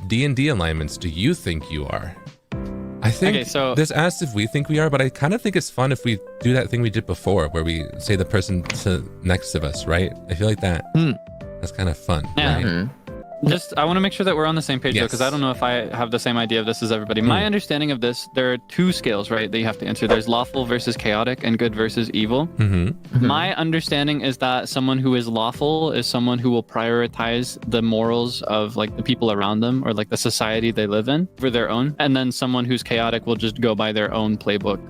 D&D alignments do you think you are? I think this asks if we think we are, but I kind of think it's fun if we do that thing we did before where we say the person next to us, right? I feel like that's kind of fun, right? I want to make sure that we're on the same page, though, because I don't know if I have the same idea of this as everybody. My understanding of this, there are two scales, right, that you have to answer. There's lawful versus chaotic and good versus evil. My understanding is that someone who is lawful is someone who will prioritize the morals of like the people around them or like the society they live in for their own. And then someone who's chaotic will just go by their own playbook.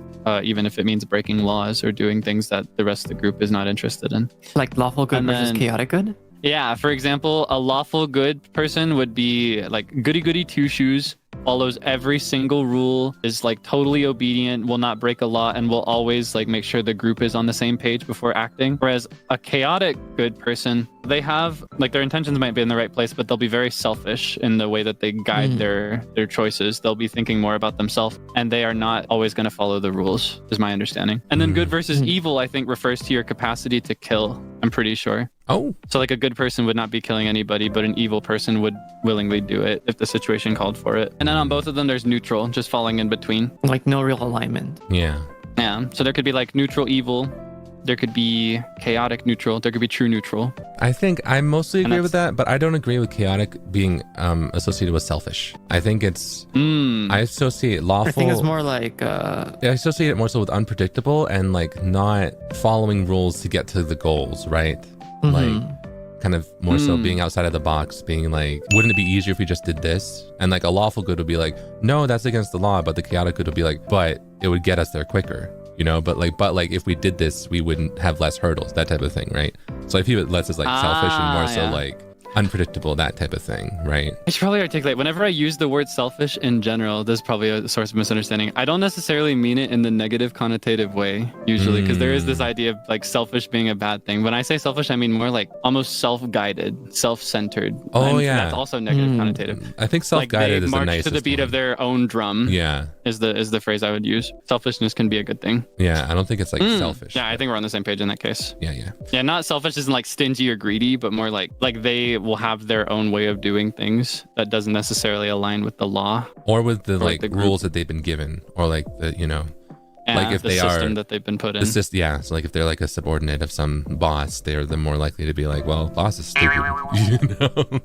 Even if it means breaking laws or doing things that the rest of the group is not interested in. Like lawful good versus chaotic good? Yeah, for example, a lawful good person would be like goody-goody two-shoes, follows every single rule, is like totally obedient, will not break a law, and will always like make sure the group is on the same page before acting. Whereas a chaotic good person, they have like their intentions might be in the right place, but they'll be very selfish in the way that they guide their choices. They'll be thinking more about themselves, and they are not always going to follow the rules, is my understanding. And then good versus evil, I think, refers to your capacity to kill, I'm pretty sure. Oh. So like a good person would not be killing anybody, but an evil person would willingly do it if the situation called for it. And then on both of them, there's neutral, just falling in between. Like no real alignment. Yeah. Yeah. So there could be like neutral evil. There could be chaotic neutral. There could be true neutral. I think I mostly agree with that, but I don't agree with chaotic being associated with selfish. I think it's, I associate lawful. I think it's more like... I associate it more so with unpredictable and like not following rules to get to the goals, right? Like kind of more so being outside of the box, being like, wouldn't it be easier if we just did this? And like a lawful good would be like, no, that's against the law. But the chaotic good would be like, but it would get us there quicker, you know? But like if we did this, we wouldn't have less hurdles, that type of thing, right? So I feel it less as like selfish and more so like unpredictable, that type of thing, right? I should probably articulate, whenever I use the word selfish in general, this is probably a source of misunderstanding. I don't necessarily mean it in the negative connotative way, usually, because there is this idea of like selfish being a bad thing. When I say selfish, I mean more like almost self-guided, self-centered. Oh, yeah. That's also negative connotative. I think self-guided is the nicest to the beat of their own drum. Yeah. Is the phrase I would use. Selfishness can be a good thing. Yeah, I don't think it's like selfish. Yeah, I think we're on the same page in that case. Yeah. Yeah, not selfish isn't like stingy or greedy, but more like they will have their own way of doing things that doesn't necessarily align with the law. Or with the like the rules that they've been given, or like the, you know, like if the they system are that they've been put in. So like if they're like a subordinate of some boss, they're the more likely to be like, well, boss is stupid. You know?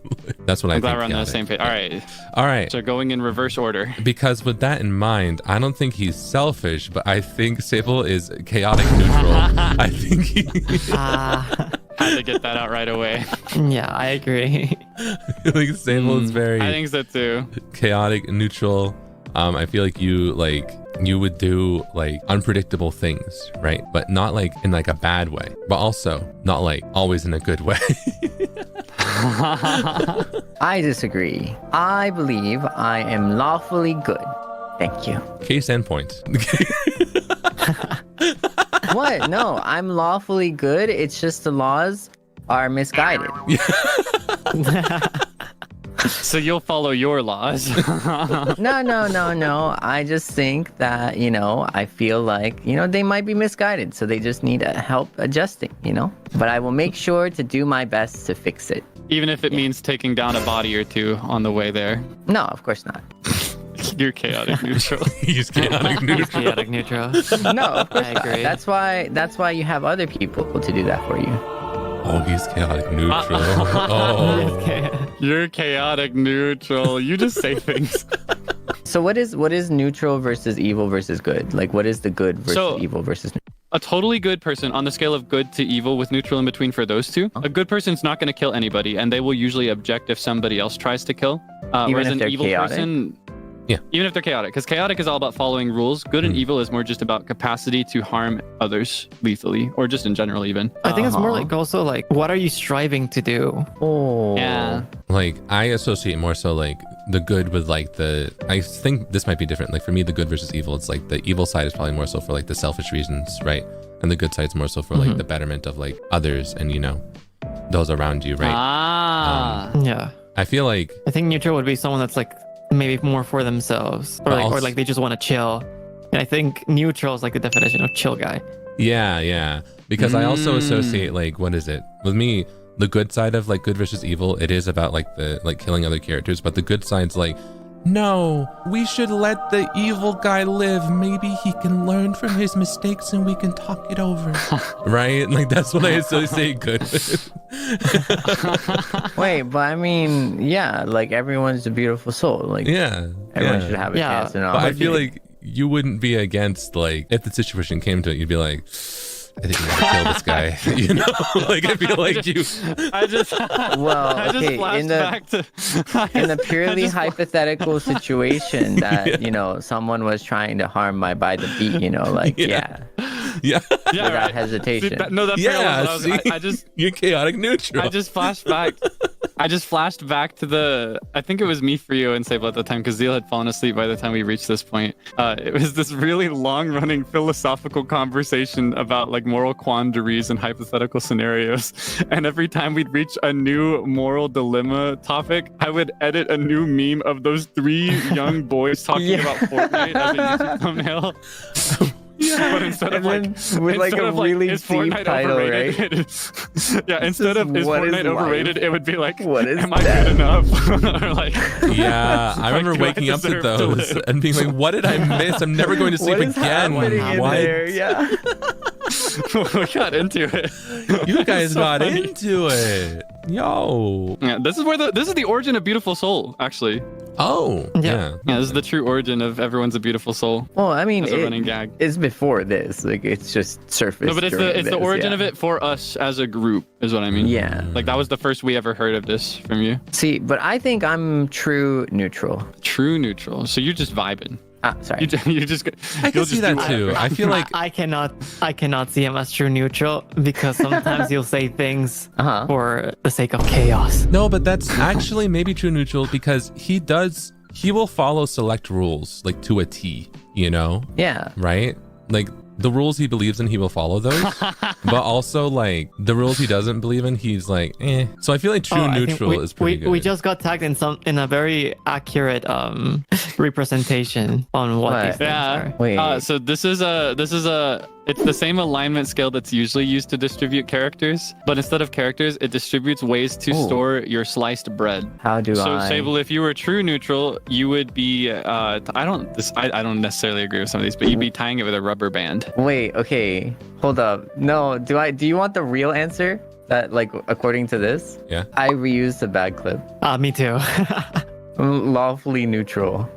That's what I think. I'm glad we're on the same page. All right. So going in reverse order. Because with that in mind, I don't think he's selfish, but I think Sable is chaotic neutral. I think he had to get that out right away. Yeah, I agree. I think Sable is very I think so too. Chaotic neutral. I feel like you would do like unpredictable things, right? But not like in like a bad way, but also not like always in a good way. I disagree. I believe I am lawfully good. Thank you. Case and point. What? No, I'm lawfully good. It's just the laws are misguided. So you'll follow your laws. No. I just think that, you know, I feel like, you know, they might be misguided. So they just need help adjusting, you know. But I will make sure to do my best to fix it. Even if it means taking down a body or two on the way there. No, of course not. You're chaotic neutral. He's chaotic neutral. He's chaotic neutral. No, of course not. That's why you have other people to do that for you. Oh, he's chaotic neutral. Oh. You're chaotic neutral. You just say things. So what is neutral versus evil versus good? Like what is the good versus evil versus neutral? A totally good person on the scale of good to evil with neutral in between for those two. A good person's not going to kill anybody, and they will usually object if somebody else tries to kill. Even if they're evil chaotic? Yeah. Even if they're chaotic, because chaotic is all about following rules. Good and evil is more just about capacity to harm others lethally, or just in general even. I think it's more like also like, what are you striving to do? Oh. Yeah. Like I associate more so like the good with like I think this might be different. Like for me, the good versus evil, it's like the evil side is probably more so for like the selfish reasons, right? And the good side's more so for like the betterment of like others and, you know, those around you, right? Yeah. I feel like I think neutral would be someone that's like maybe more for themselves, or like they just want to chill. And I think neutral is like the definition of chill guy. Yeah. Because I also associate like, what is it? With me, the good side of like good versus evil, it is about like the like killing other characters, but the good side's like, no, we should let the evil guy live. Maybe he can learn from his mistakes and we can talk it over. Right? Like that's what I associate good with. Wait, but I mean, yeah, like everyone's a beautiful soul. Like everyone should have a chance and all. But I feel like you wouldn't be against like if the situation came to it, you'd be like, I think I'm gonna kill this guy. You know, like I feel like I just in the purely hypothetical situation that you know someone was trying to harm my by the beat, you know, like without hesitation. See, that's I just you're chaotic neutral. I just flashed back to the, I think it was me, for you, and Sable at the time, because Zeal had fallen asleep by the time we reached this point. It was this really long-running philosophical conversation about like moral quandaries and hypothetical scenarios. And every time we'd reach a new moral dilemma topic, I would edit a new meme of those 3 young boys talking about Fortnite as a YouTube thumbnail. But instead of like, with like a really deep title, right? Instead of is Fortnite overrated, it would be like, what is am I good enough? Or like, I remember waking up to those and being like, what did I miss? I'm never going to sleep again. What? Yeah. We got into it. You guys got into it. Yo. Yeah, this is the origin of Beautiful Soul, actually. Oh. Yeah. This is the true origin of Everyone's a Beautiful Soul. Well, I mean, as a running gag. It's before this. Like, it's just surface. No, but it's the origin of it for us as a group, is what I mean. Yeah. Like, that was the first we ever heard of this from you. See, but I think I'm true neutral. True neutral. So you're just vibing. Sorry. You just. I can see that too. I feel like I cannot see him as true neutral because sometimes you'll say things for the sake of chaos. No, but that's actually maybe true neutral because he will follow select rules like to a T, you know? Yeah. Right? Like the rules he believes in, he will follow those. But also like the rules he doesn't believe in, he's like, eh. So I feel like true neutral is pretty good. We just got tagged in a very accurate representation on what these things are. Wait. So this is it's the same alignment scale that's usually used to distribute characters, but instead of characters, it distributes ways to store your sliced bread. How do So Sable, if you were true neutral, you would be I don't necessarily agree with some of these, but you'd be tying it with a rubber band. Wait, okay. Hold up. No, do you want the real answer? That like according to this? Yeah. I reused the bad clip. Me too. Lawfully neutral.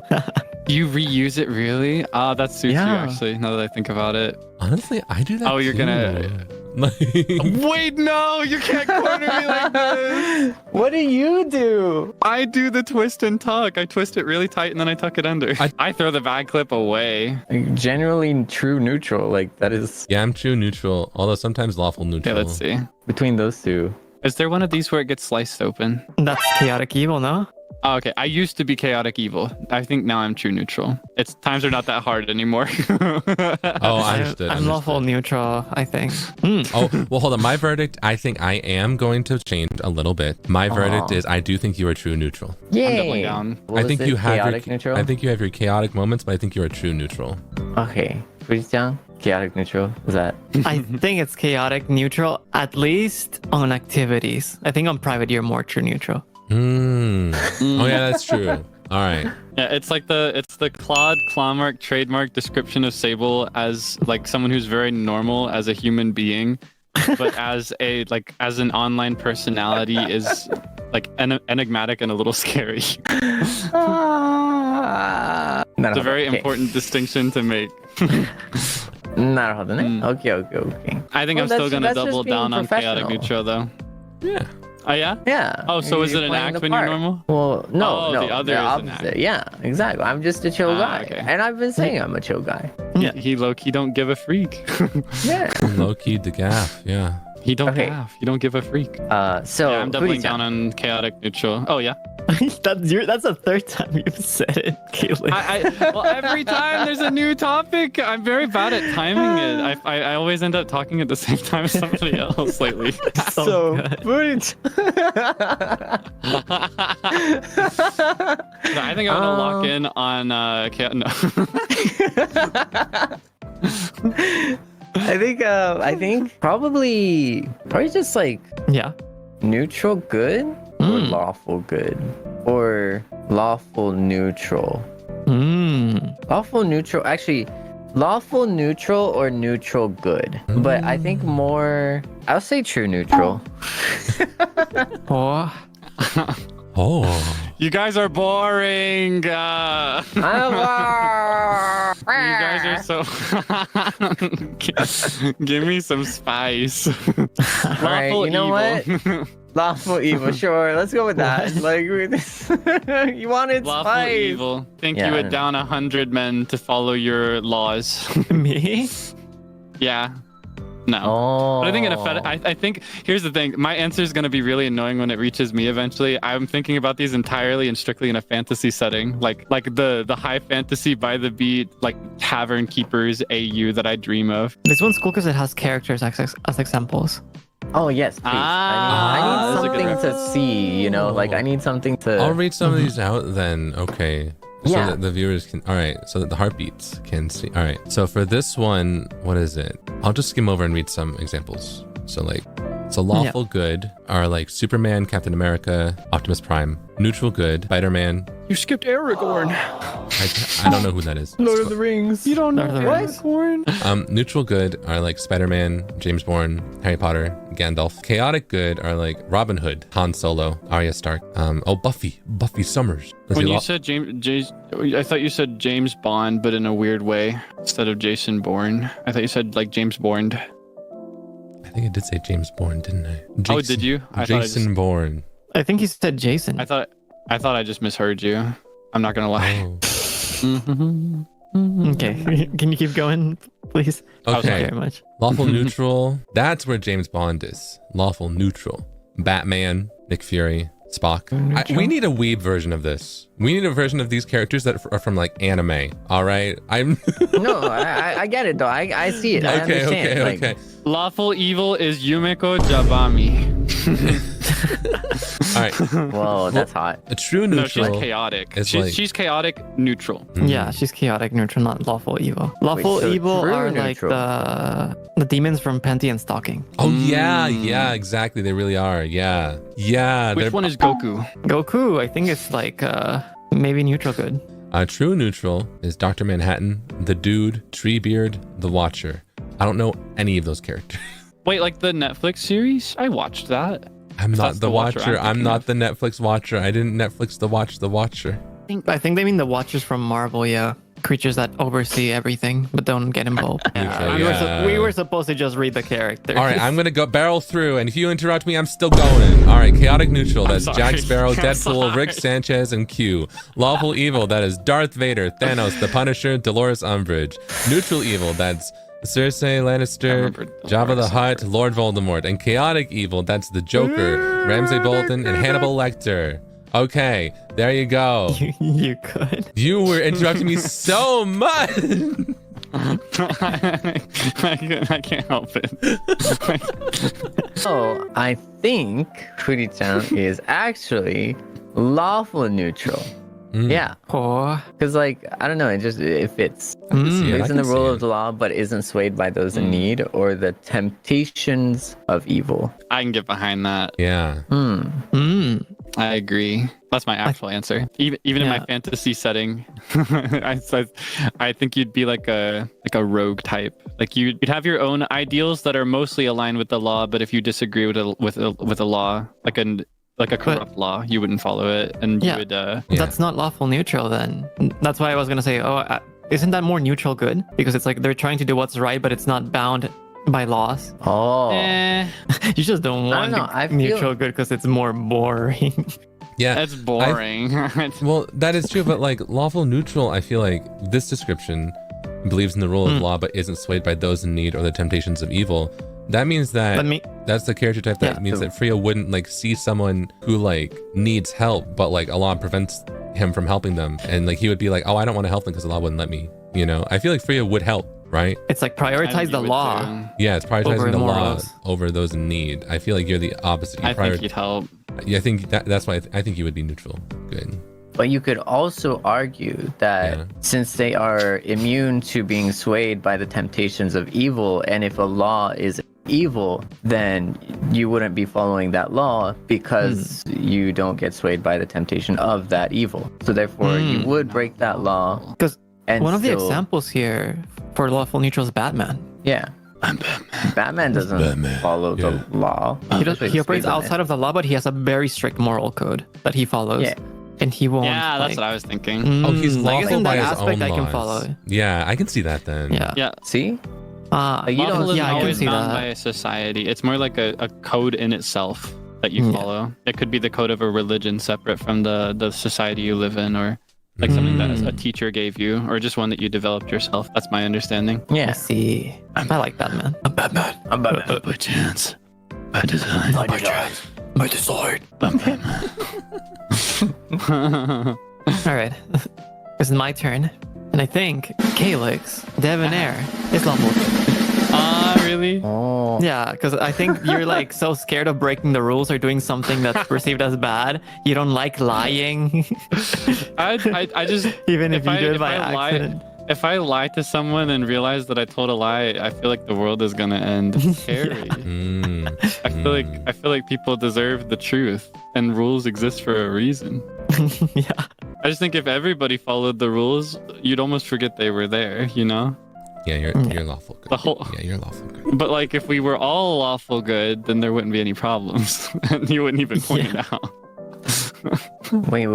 You reuse it, really? That suits you, actually, now that I think about it. Honestly, I do that. Oh, you're gonna. Wait, no, you can't corner me like this. What do you do? I do the twist and tuck. I twist it really tight and then I tuck it under. I throw the bag clip away. Generally true neutral, like that is. Yeah, I'm true neutral, although sometimes lawful neutral. Yeah, let's see. Between those two. Is there one of these where it gets sliced open? That's chaotic evil, no? Oh, okay. I used to be chaotic evil. I think now I'm true neutral. Times are not that hard anymore. Oh, understood. I'm lawful neutral, I think. Oh, well, hold on. My verdict, I think I am going to change a little bit. My verdict is I do think you are true neutral. Yay. I'm doubling down. I think you have chaotic neutral. I think you have your chaotic moments, but I think you're a true neutral. Okay. Fujisan, chaotic neutral. Is that? I think it's chaotic neutral, at least on activities. I think on private, you're more true neutral. Oh yeah, that's true. All right. Yeah, it's the Claude Clawmark trademark description of Sable as like someone who's very normal as a human being, but as an online personality is like enigmatic and a little scary. It's a very important distinction to make. Okay. I think I'm still gonna double down on chaotic neutral though. Yeah. Oh yeah? Yeah. Oh, so is it an act when you're normal? Well, no, the other is an act. Yeah, exactly. I'm just a chill guy. Okay. And I've been saying I'm a chill guy. Yeah, he low-key don't give a freak. Yeah. Low-key the gaff, yeah. He don't gaff. He don't give a freak. So yeah, I'm doubling down on chaotic neutral. Oh yeah. That's the third time you've said it, Keelan. Well, every time there's a new topic, I'm very bad at timing it. I always end up talking at the same time as somebody else lately. So I think I'm gonna lock in on no. I think probably just like neutral good or lawful good or lawful neutral? Lawful neutral, actually, lawful neutral or neutral good. But I think more, I'll say true neutral. Oh. You guys are boring. You guys are so. Give me some spice. All right, you know what? Lawful evil, sure. Let's go with that. Like, you wanted lawful spice. Evil. Think you would down 100 men to follow your laws. Me? Yeah. No. But I think I think here's the thing. My answer is going to be really annoying when it reaches me eventually. I'm thinking about these entirely and strictly in a fantasy setting, like the high fantasy by the beat, like tavern keepers AU that I dream of. This one's cool because it has characters as examples. Oh yes, please. I need something to see, you know, like I need something to. I'll read some of these out then. Okay. So that the viewers can, all right, so that the heartbeats can see. All right, so for this one, what is it? I'll just skim over and read some examples. So like, so lawful good are like Superman, Captain America, Optimus Prime. Neutral good, Spider-Man. You skipped Aragorn. I don't know who that is. Lord of the Rings. You don't know Aragorn? Neutral good are like Spider-Man, James Bourne, Harry Potter, Gandalf. Chaotic good are like Robin Hood, Han Solo, Arya Stark. Buffy Summers. When you said James, I thought you said James Bond, but in a weird way instead of Jason Bourne. I thought you said like James Bourne. I think I did say James Bourne, didn't I? Oh, did you? Jason Bourne. I think he said Jason. I thought I just misheard you. I'm not gonna lie. Okay, can you keep going, please? Okay. Thank you very much. Lawful neutral. That's where James Bond is. Lawful neutral. Batman, Nick Fury, Spock. We need a weeb version of this. We need a version of these characters that are from like anime. All right, No, I get it though. I see it. I understand. Okay. Lawful evil is Yumeko Jabami. All right. Whoa, that's hot. A true neutral. No, she's chaotic. She's chaotic neutral. Yeah, she's chaotic neutral, not lawful evil. Lawful evil are neutral. like the demons from Pantheon Stalking. Oh yeah, exactly. They really are. Yeah. Which one is Goku? Goku, I think it's like maybe neutral good. True neutral is Dr. Manhattan, the Dude, Treebeard, the Watcher. I don't know any of those characters. Wait, like the Netflix series? I watched that. I'm not the Watcher. I'm not the Netflix Watcher. I didn't Netflix the Watcher. I think they mean the Watchers from Marvel, yeah. Creatures that oversee everything but don't get involved. We were supposed to just read the character. All right, I'm gonna go barrel through, and if you interrupt me, I'm still going. All right, chaotic neutral. That's Jack Sparrow, Deadpool, Rick Sanchez, and Q. Lawful evil. That is Darth Vader, Thanos, the Punisher, Dolores Umbridge. Neutral evil. That's Cersei Lannister, Jabba the Hutt, Lord Voldemort. And chaotic evil. That's the Joker, Ramsay Bolton, and Hannibal Lecter. Okay, there you go. You could. You were interrupting me so much. I can't help it. So I think Furi-chan is actually lawful neutral. Yeah. Because like, I don't know, it fits. It's in the rule of the law, but isn't swayed by those in need or the temptations of evil. I can get behind that. Yeah. I agree. That's my actual answer. Even in my fantasy setting, I think you'd be like a rogue type. Like you'd have your own ideals that are mostly aligned with the law, but if you disagree with a law, like a corrupt law, you wouldn't follow it, and you would. That's not lawful neutral then. That's why I was gonna say, isn't that more neutral good? Because it's like they're trying to do what's right, but it's not bound by laws. You just don't want neutral good because it's more boring. Yeah, that's boring. Well, that is true, but like lawful neutral, I feel like this description believes in the rule of law, but isn't swayed by those in need or the temptations of evil. That means that that's the character type that means that Freya wouldn't like see someone who like needs help, but like a law prevents him from helping them, and like he would be like, oh, I don't want to help them because the law wouldn't let me. You know, I feel like Freya would help, right? It's like prioritize the law. Yeah, it's prioritizing the law over those in need. I feel like you're the opposite. I think he'd help. Yeah, I think that's why I think you would be neutral. Good. But you could also argue that since they are immune to being swayed by the temptations of evil, and if a law is evil, then you wouldn't be following that law because you don't get swayed by the temptation of that evil. So therefore, you would break that law. Because one of the examples here for lawful neutral is Batman. Yeah. I'm Batman. Batman doesn't follow the law. He operates outside of the law, but he has a very strict moral code that he follows. Yeah. And he won't. Yeah, that's what I was thinking. Oh, he's lawful by his own I can laws. follow. Yeah, I can see that then. Yeah. See? You don't. Yeah, I can see bound that. by a society. It's more like a code in itself that you follow. It could be the code of a religion separate from the society you live in, or like something that a teacher gave you, or just one that you developed yourself. That's my understanding. Yeah. I see. I like Batman. I'm Batman. I'm Batman. By chance. By design. By chance. By design. I'm Batman. All right. This is my turn. And I think Calyx, Debonair, is lawful good. Really? Oh. Yeah, because I think you're like so scared of breaking the rules or doing something that's perceived as bad. You don't like lying. I just even if you do it by accident. If I lie to someone and realize that I told a lie, I feel like the world is gonna end. It's scary. I feel like people deserve the truth, and rules exist for a reason. Yeah. I just think if everybody followed the rules, you'd almost forget they were there. You know? Yeah, you're lawful good. Yeah, you're lawful good. But like, if we were all lawful good, then there wouldn't be any problems, and you wouldn't even point it out. Wait.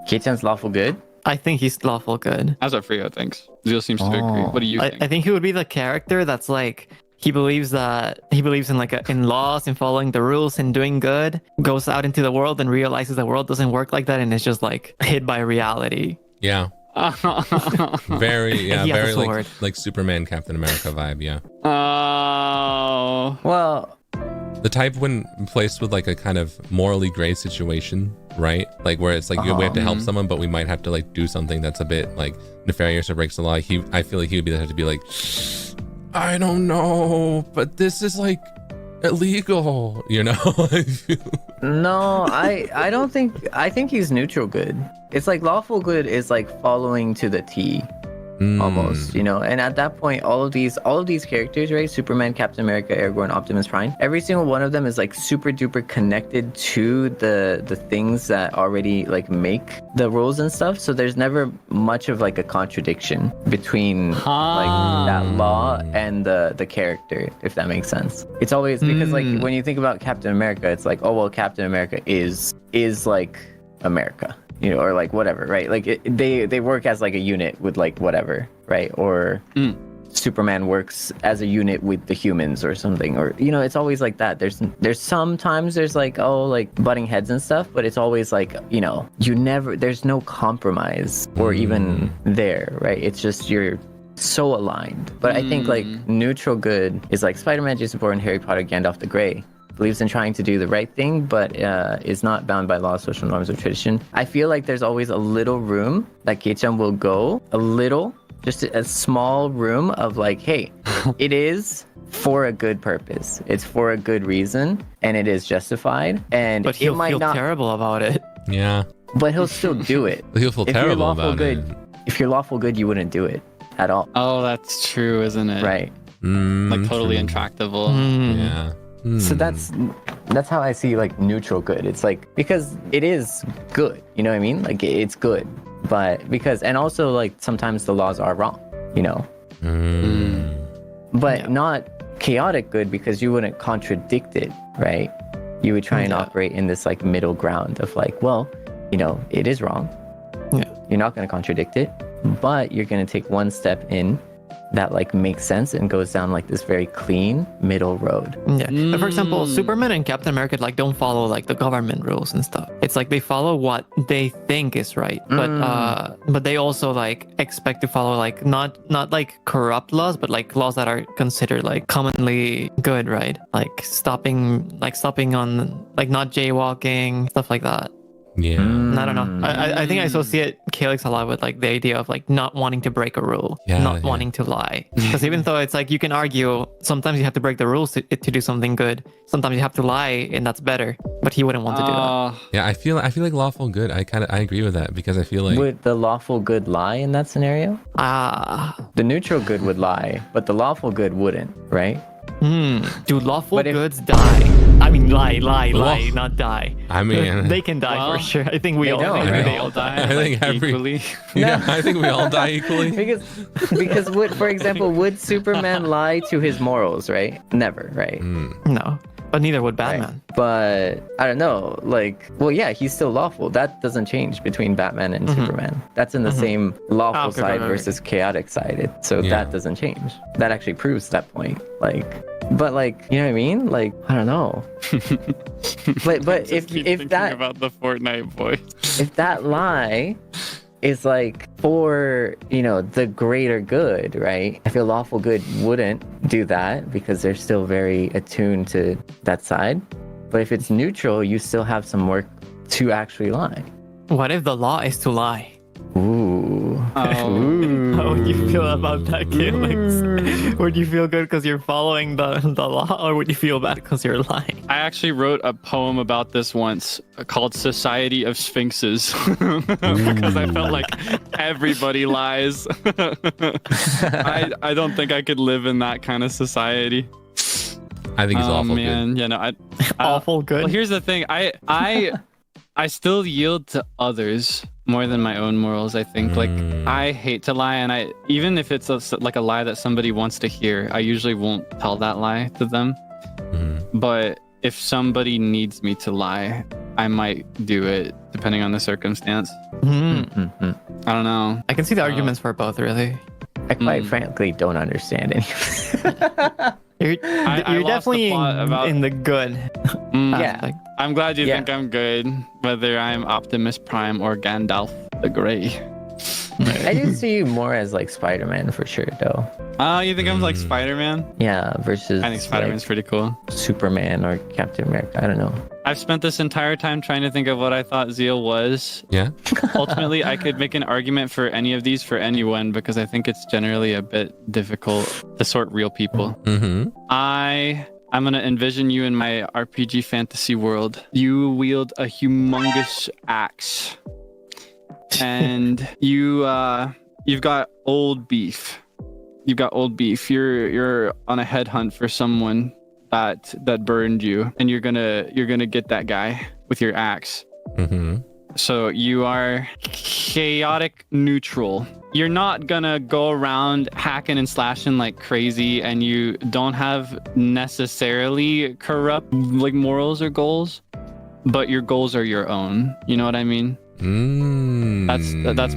Kei-chan's lawful good? I think he's lawful good. That's what Frio thinks. Zio seems to agree. What do you think? I think he would be the character that's like, he believes in like in laws and following the rules and doing good, goes out into the world and realizes the world doesn't work like that, and it's just like hit by reality. Yeah. Very like Superman, Captain America vibe. Yeah. Oh. Well, the type when placed with like a kind of morally gray situation, right? Like where it's like we have to help someone, but we might have to like do something that's a bit like nefarious or breaks the law. I feel like he would have to be like, I don't know, but this is like illegal, you know? No, I don't think. I think he's neutral good. It's like lawful good is like following to the T. Almost, you know, and at that point, all of these characters, right? Superman, Captain America, Aragorn, Optimus Prime, every single one of them is like super duper connected to the things that already like make the rules and stuff. So there's never much of like a contradiction between like that law and the character, if that makes sense. It's always because like when you think about Captain America, it's like, oh well, Captain America is like America. You know, or like whatever, right? Like they work as like a unit with like whatever, right? Or Superman works as a unit with the humans or something, or you know, it's always like that. There's sometimes there's like like butting heads and stuff, but it's always like, you know, there's no compromise or even there, right? It's just you're so aligned. But I think like neutral good is like Spider-Man, Jason Bourne, Harry Potter, Gandalf the Grey. Believes in trying to do the right thing, but is not bound by law, social norms, or tradition. I feel like there's always a little room that Kei-chan will go, just a small room of like, hey, it is for a good purpose. It's for a good reason, and it is justified. And but he'll feel terrible about it. Yeah. But he'll still do it. But he'll feel terrible about it. If you're lawful good, you wouldn't do it at all. Oh, that's true, isn't it? Right. Like totally intractable. Yeah. So that's how I see like neutral good. It's like because it is good, you know what I mean? Like it's good, but and also like sometimes the laws are wrong, you know. But not chaotic good because you wouldn't contradict it, right? You would try and operate in this like middle ground of like, well, you know, it is wrong. Yeah. You're not going to contradict it, but you're going to take one step in that like makes sense and goes down like this very clean middle road. Yeah. For example, Superman and Captain America like don't follow like the government rules and stuff. It's like they follow what they think is right, but they also like expect to follow like not like corrupt laws, but like laws that are considered like commonly good, right? Like stopping on like not jaywalking, stuff like that. Yeah. I don't know. I think I associate Calyx a lot with like the idea of like not wanting to break a rule, not wanting to lie. Because even though it's like you can argue, sometimes you have to break the rules to do something good. Sometimes you have to lie, and that's better. But he wouldn't want to do that. Yeah, I feel like lawful good. I agree with that because I feel like would the lawful good lie in that scenario? The neutral good would lie, but the lawful good wouldn't, right? Do lawful goods die? I mean, lie, not die. I mean, they can die for sure. I think we all die. I think equally. Yeah, I think we all die equally. Because for example, would Superman lie to his morals? Right? Never. Right? No. But neither would Batman. Right. But I don't know, like, well, yeah, he's still lawful. That doesn't change between Batman and Superman. That's in the same lawful side versus chaotic side. So that doesn't change. That actually proves that point. Like, but like, you know what I mean? Like, I don't know. but if that about the Fortnite boy, if that lie is like for, you know, the greater good, right? I feel lawful good wouldn't do that because they're still very attuned to that side. But if it's neutral, you still have some work to actually lie. What if the law is to lie? Ooh. How would you feel about that, Calyx? Would you feel good because you're following the law, or would you feel bad because you're lying? I actually wrote a poem about this once called Society of Sphinxes because I felt like everybody lies. I don't think I could live in that kind of society. I think it's awful man. good. Yeah, no, awful good. Well, here's the thing. I still yield to others more than my own morals. I think like I hate to lie, and even if it's like a lie that somebody wants to hear, I usually won't tell that lie to them. But if somebody needs me to lie, I might do it depending on the circumstance. I don't know. I can see the arguments for both, really. I quite frankly don't understand any of it. You're definitely in the good. Yeah. I'm glad you think I'm good, whether I'm Optimus Prime or Gandalf the Grey. I do see you more as like Spider-Man for sure, though. Oh, you think I'm like Spider-Man? Yeah, versus I think Spider-Man's pretty cool. Superman or Captain America. I don't know. I've spent this entire time trying to think of what I thought Zeal was. Yeah. Ultimately, I could make an argument for any of these for anyone because I think it's generally a bit difficult to sort real people. I'm going to envision you in my RPG fantasy world. You wield a humongous axe. And you've got old beef. You've got old beef. You're on a headhunt for someone that burned you, and you're gonna get that guy with your axe. So you are chaotic neutral. You're not gonna go around hacking and slashing like crazy, and you don't have necessarily corrupt like morals or goals, but your goals are your own. You know what I mean? That's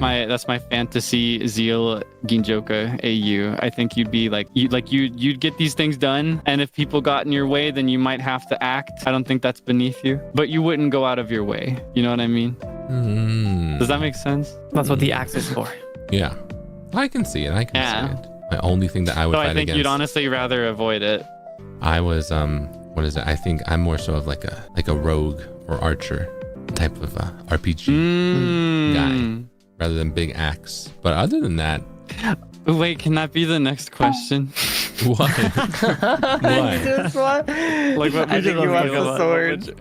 my fantasy Zeal Ginjoka AU. I think you'd be you'd get these things done, and if people got in your way, then you might have to act. I don't think that's beneath you, but you wouldn't go out of your way. You know what I mean? Does that make sense? That's what the axe is for. Yeah, I can see it. I can see it. The only thing that I would fight against. I think you'd honestly rather avoid it. I was what is it? I think I'm more so of like a rogue or archer type of RPG guy rather than big axe. But other than that, wait, can that be the next question? What? Just what? Like what? I think you want the sword.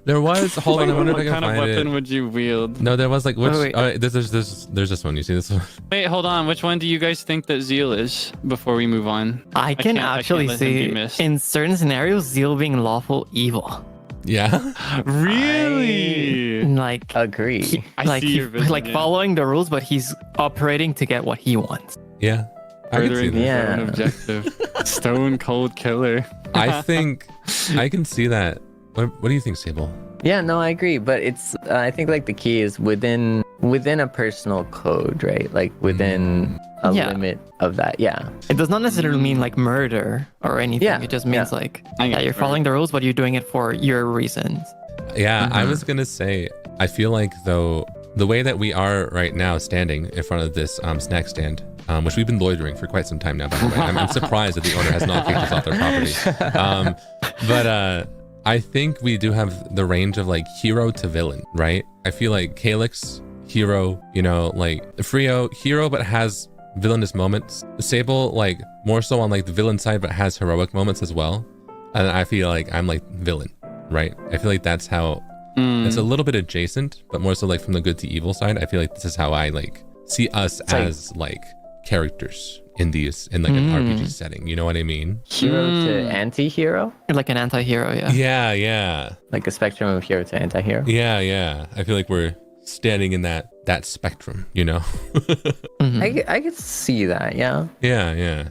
There was. Hold on, I wonder if I can find it. What kind of weapon would you wield? No, there was like which. There's this one. You see this one? Wait, hold on. Which one do you guys think that Zeal is? Before we move on, I can actually see in certain scenarios Zeal being lawful evil. Yeah. Really? Like agree. I see your vision, like following the rules, but he's operating to get what he wants. Yeah. Furthering his own objective. Stone cold killer. I think I can see that. What do you think, Sable? Yeah, no, I agree. But it's I think like the key is within a personal code, right? Like within a limit of that. Yeah. It does not necessarily mean like murder or anything. It just means like you're following the rules, but you're doing it for your reasons. Yeah, I was gonna say, I feel like though the way that we are right now standing in front of this snack stand, which we've been loitering for quite some time now, by the way. I'm surprised that the owner has not kicked us off their property. But I think we do have the range of like hero to villain, right? I feel like Calyx, hero, you know, like Frio, hero, but has villainous moments. Sable, like more so on like the villain side, but has heroic moments as well. And I feel like I'm like villain, right? I feel like that's how it's a little bit adjacent, but more so like from the good to evil side. I feel like this is how I like see us as like characters in like an RPG setting. You know what I mean? Hero to anti-hero? Like an anti-hero, yeah. Yeah. Like a spectrum of hero to anti-hero? Yeah. I feel like we're standing in that spectrum, you know? I could see that, yeah. Yeah.